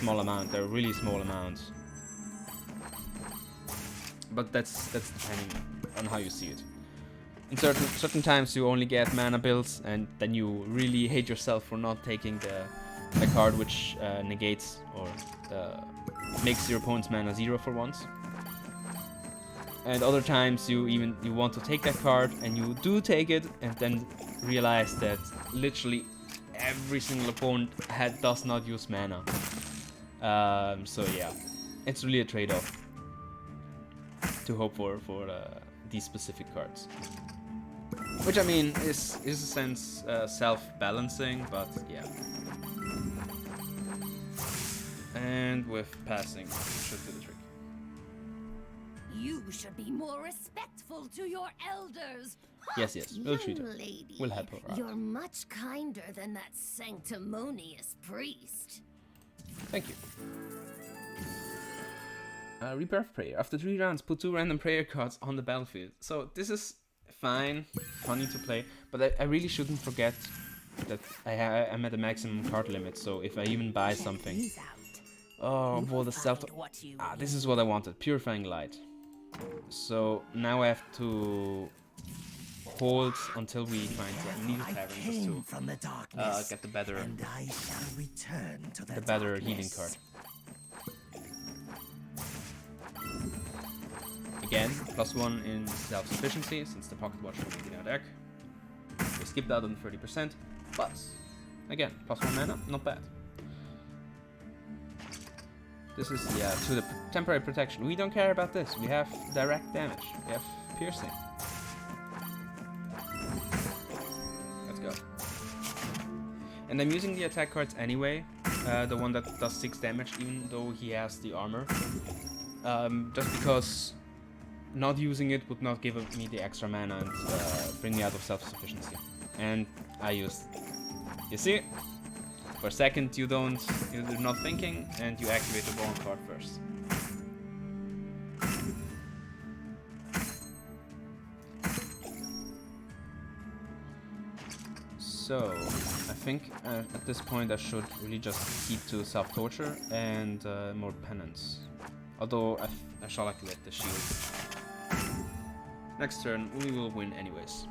small amount. They're really small amounts. But that's depending on how you see it. In certain times you only get mana builds, and then you really hate yourself for not taking the card which negates or makes your opponent's mana 0 for once. And other times you want to take that card, and you do take it, and then realize that literally every single opponent does not use mana. So yeah, it's really a trade-off to hope for these specific cards. Which I mean is in a sense self-balancing, but yeah. And with passing, should do the trick. You should be more respectful to your elders. Yes, we'll treat her. Lady, We'll help her out. You're much kinder than that sanctimonious priest. Thank you. Rebirth Prayer. After 3 rounds, put 2 random prayer cards on the battlefield. So this is fine, funny to play, but I really shouldn't forget that I'm at a maximum card limit. So if I even buy something, well, the self. This is what I wanted. Purifying Light. So now I have to hold until we find a needle tavern just to get the better healing card. Again, +1 in self-sufficiency, since the pocket watch will be in our deck. We skipped out on 30%, but again, +1 mana, not bad. This is, yeah, to the temporary protection. We don't care about this. We have direct damage. We have piercing. Let's go. And I'm using the attack cards anyway. The one that does 6 damage, even though he has the armor. Just because not using it would not give me the extra mana and bring me out of self-sufficiency. And I used. You see? For a second you're not thinking, and you activate the bone card first. So, I think at this point I should really just keep to self-torture and more penance. Although I shall activate the shield. Next turn we will win anyways.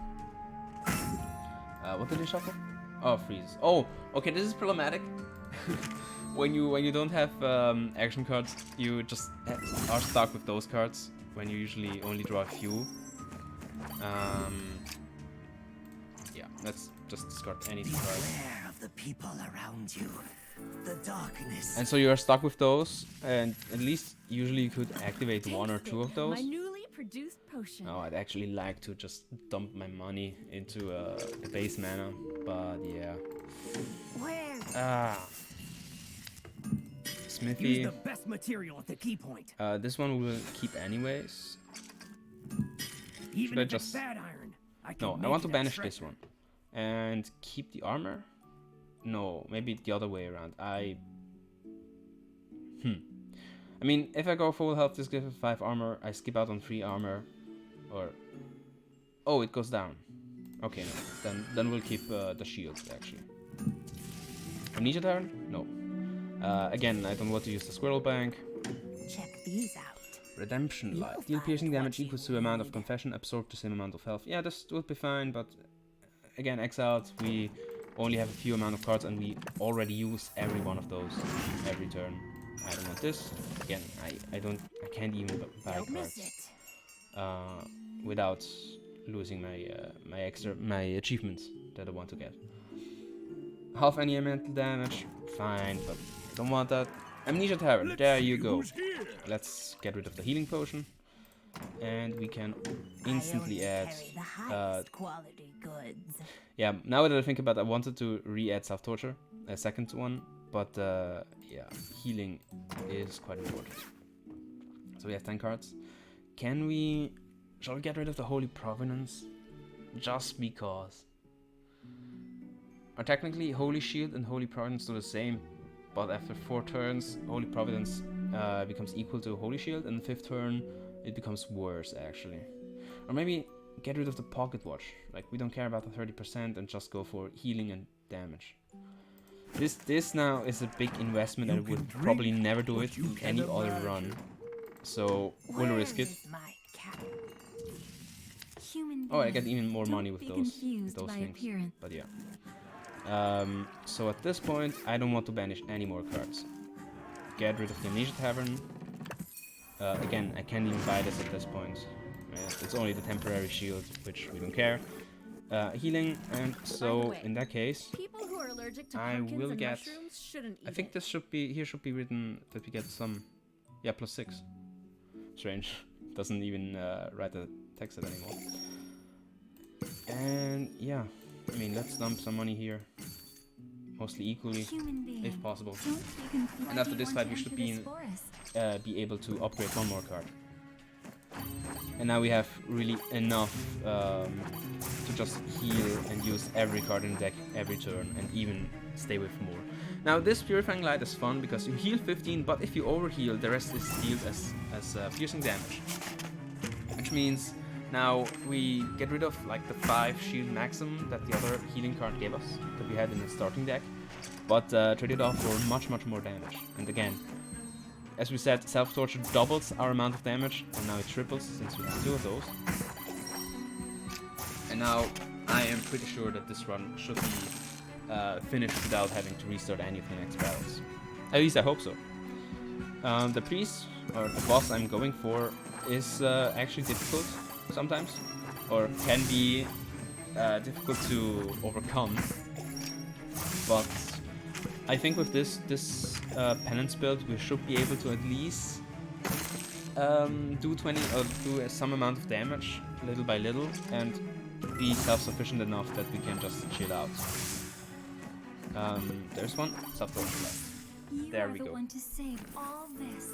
What did he shuffle? Oh, freeze. Oh, okay, this is problematic when you don't have action cards, you just are stuck with those cards when you usually only draw a few. Yeah, let's just discard any two cards. Beware of the people around you. The darkness. And so you are stuck with those, and at least usually you could activate one or two of those. My newly produced potion. Oh, I'd actually like to just dump my money into the base mana, but yeah. Where? Smithy. Use the best material at the key point. This one we will keep anyways. Even Should I if just... it's bad iron. No, I want to banish this one. And keep the armor? No, maybe the other way around. I mean, if I go full health, this gives 5 armor. I skip out on 3 armor. Or... Oh, it goes down. Okay, no. Then we'll keep the shields, actually. Amnesia turn? No. Again, I don't want to use the squirrel bank. Check these out. Redemption Light. Deal piercing damage equals to amount of confession, absorb the same amount of health. Yeah, this would be fine, but again, exiled, we only have a few amount of cards and we already use every one of those every turn. I don't want this. Again, I can't even buy Don't miss cards it. without losing my achievements that I want to get. Half any elemental damage, fine, but I don't want that. Amnesia Tavern, there you go. Let's get rid of the healing potion. And we can instantly add... Carry the highest quality goods. Yeah, now that I think about it, I wanted to re-add Self-Torture, a second one. But yeah, healing is quite important. So we have 10 cards. Can we... Shall we get rid of the Holy Providence? Just because. Or technically, Holy Shield and Holy Providence do the same. But after 4 turns, Holy Providence becomes equal to Holy Shield, and the 5th turn, it becomes worse, actually. Or maybe get rid of the Pocket Watch. Like, we don't care about the 30% and just go for healing and damage. This now is a big investment, and I would probably never do it in any other run. So, we'll risk it. Oh, I get even more money with those things. But yeah. So at this point, I don't want to banish any more cards. Get rid of the Amnesia Tavern. Again, I can't even buy this at this point. It's only the temporary shield, which we don't care. Healing, and so in that case, People who are allergic to I pumpkins will and get... mushrooms shouldn't eat I think this should be... Here should be written that we get some... Yeah, +6. Strange. Doesn't even write the text it anymore. And yeah, I mean, let's dump some money here. Mostly equally, if possible. And after this fight, we should be able to upgrade one more card. And now we have really enough to just heal and use every card in the deck every turn, and even stay with more. Now this Purifying Light is fun because you heal 15, but if you overheal, the rest is dealt as piercing damage. Which means now we get rid of like the 5 shield maximum that the other healing card gave us, that we had in the starting deck, but trade it off for much more damage. And again, as we said, Self-Torture doubles our amount of damage, and now it triples since we have 2 of those. And now I am pretty sure that this run should be finished without having to restart any of the next battles. At least I hope so. The priest, or the boss I'm going for, is actually difficult sometimes, or can be difficult to overcome. But I think with this penance build, we should be able to at least do 20 or do some amount of damage, little by little, and be self-sufficient enough that we can just chill out. There's one. Self-torture left. There we go. To save all this.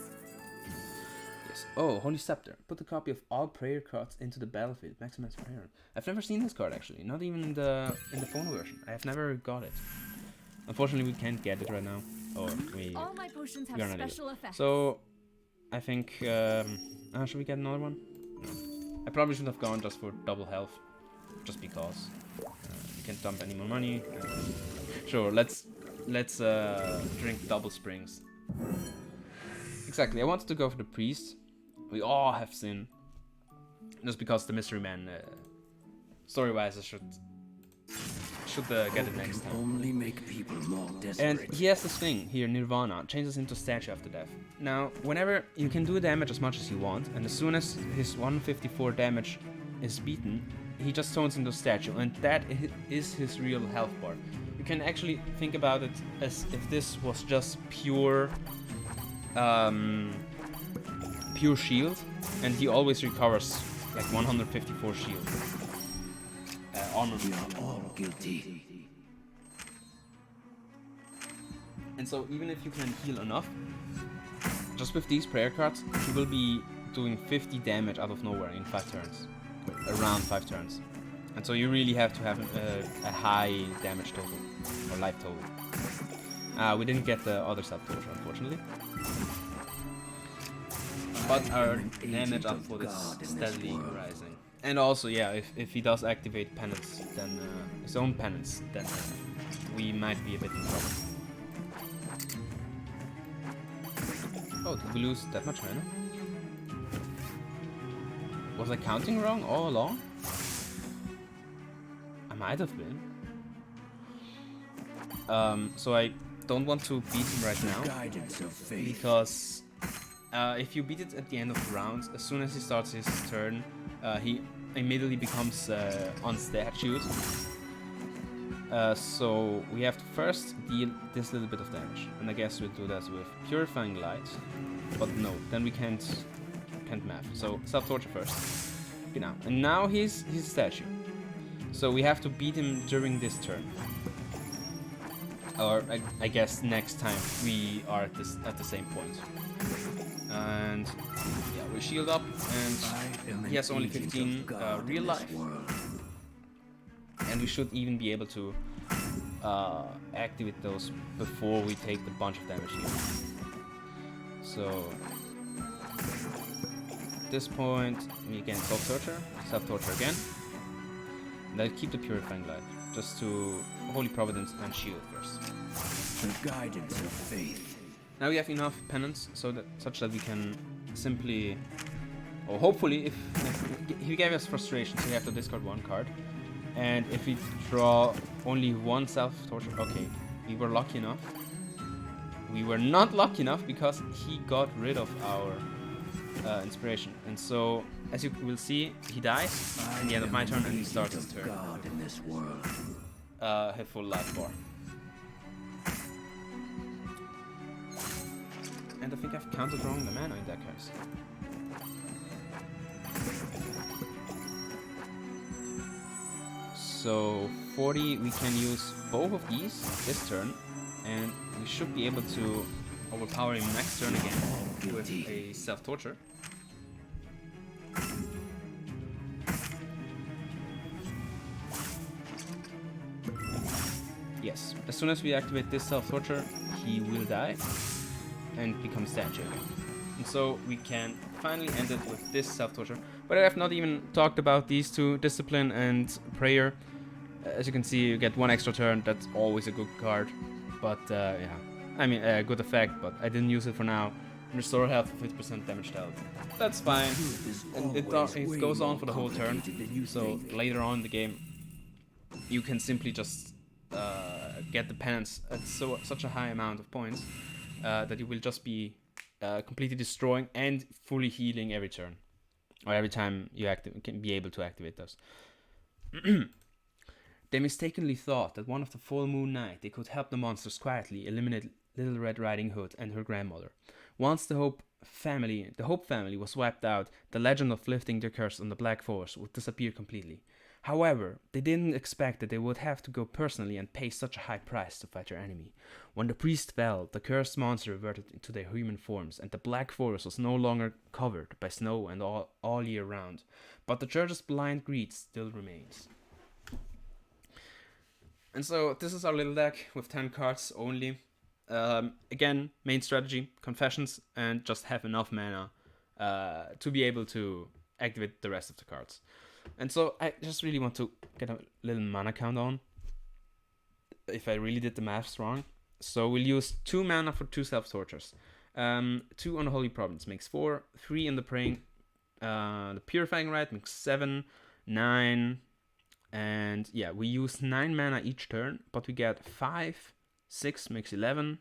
Yes. Oh, Holy Scepter. Put a copy of all prayer cards into the battlefield. Maximize prayer. I've never seen this card actually. Not even in the phone version. I have never got it. Unfortunately, we can't get it right now. Or All my potions have we are not special able. effects. So I think should we get another one? No. I probably should have gone just for double health, just because. We can't dump any more money. Sure, let's drink double springs. Exactly, I wanted to go for the priest. We all have sin. Just because the mystery man, story-wise, I should should get it next time. Only make people more And desperate. he has this thing here, Nirvana, changes into statue after death. Now, whenever you can do damage as much as you want, and as soon as his 154 damage is beaten, he just turns into statue, and that is his real health bar. You can actually think about it as if this was just pure shield, and he always recovers like 154 shield. Armor. We are all guilty. And so even if you can heal enough, just with these prayer cards, he will be doing 50 damage out of nowhere in 5 turns. Around 5 turns. And so you really have to have a high damage total, or life total. We didn't get the other self-torture, unfortunately. But our damage output is steadily rising. And also, yeah, if he does activate penance, then his own penance, then we might be a bit in trouble. Oh, did we lose that much mana? Was I counting wrong all along? I might have been. So I don't want to beat him right now, Guidance of faith. because if you beat it at the end of the round, as soon as he starts his turn, he immediately becomes unstatued. So we have to first deal this little bit of damage, and I guess we'll do that with Purifying Light. But no, then we can't math. So self-torture first. Okay, now, and now he's a statue. So we have to beat him during this turn. Or I guess next time we are at the same point. And yeah, we shield up, and he has only 15 real life. And we should even be able to activate those before we take the bunch of damage here. So at this point we can self-torture again. And I'll keep the Purifying Light, just to Holy Providence and shield first. The guidance of faith. Now we have enough penance such that we can simply, or hopefully, if he gave us frustration, so we have to discard 1 card. And if we draw only 1 self-torture, okay, we were lucky enough. We were not lucky enough because he got rid of our inspiration. And so, as you will see, he dies at the end of my turn, and he starts his turn. God in this world. Hit full life bar. And I think I've counted wrong the mana in that case. So 40, we can use both of these this turn, and we should be able to overpower him next turn again with a self-torture. Yes, as soon as we activate this self-torture, he will die and become statue again. And so we can finally end it with this self-torture. But I have not even talked about these two, Discipline and Prayer. As you can see, you get 1 extra turn, that's always a good card. But yeah, I mean, a good effect, but I didn't use it for now. Restore health for 50% damage health. That's fine. And it goes on for the whole turn. So later on in the game, you can simply just get the penance at such a high amount of points that you will just be completely destroying and fully healing every turn, or every time you can be able to activate those. They mistakenly thought that one of the full moon night they could help the monsters quietly eliminate Little Red Riding Hood and her grandmother. Once the Hope family was wiped out, the legend of lifting their curse on the Black Force would disappear completely. However, they didn't expect that they would have to go personally and pay such a high price to fight their enemy. When the priest fell, the cursed monster reverted to their human forms, and the Black Forest was no longer covered by snow and all year round. But the church's blind greed still remains. And so this is our little deck with 10 cards only. Again, main strategy, Confessions, and just have enough mana to be able to activate the rest of the cards. And so I just really want to get a little mana count on, if I really did the maths wrong. So we'll use 2 mana for 2 self-tortures. 2 on the Holy Providence makes 4, 3 in the Praying, the Purifying Rite makes 7, 9, And yeah, we use 9 mana each turn, but we get 5, 6 makes 11.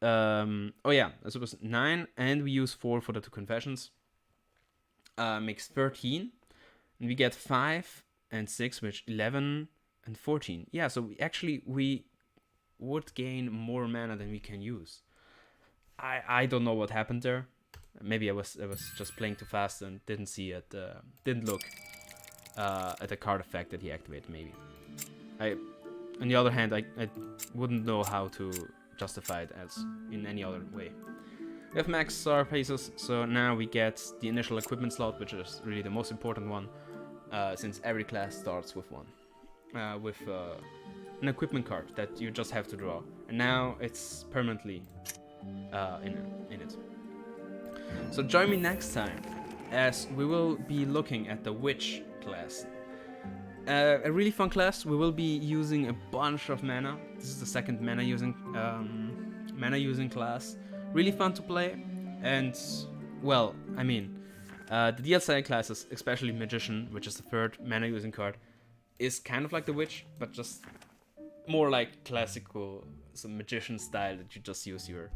Oh yeah, so it was 9, and we use 4 for the 2 confessions. Makes 13. And we get 5 and 6, which 11 and 14. Yeah, so we would gain more mana than we can use. I don't know what happened there. Maybe I was just playing too fast and didn't see it. Didn't look at the card effect that he activated. Maybe. On the other hand, I wouldn't know how to justify it as in any other way. We have max star paces, so now we get the initial equipment slot, which is really the most important one, since every class starts with one, with an equipment card that you just have to draw, and now it's permanently in it. So join me next time, as we will be looking at the Witch class. A really fun class. We will be using a bunch of mana. This is the second mana using class. Really fun to play, and well, I mean, the DLC classes, especially Magician, which is the third mana using card, is kind of like the Witch, but just more like classical, some Magician style that you just use your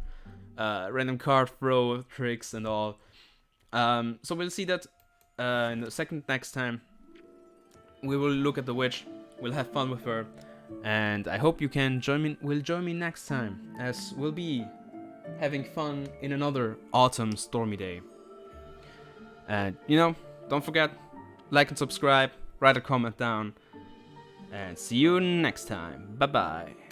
random card throw tricks and all. So we'll see that in the next time. We will look at the Witch. We'll have fun with her, and I hope you can join me next time, as we'll be having fun in another autumn stormy day. And don't forget, like and subscribe, write a comment down, and see you next time. Bye bye.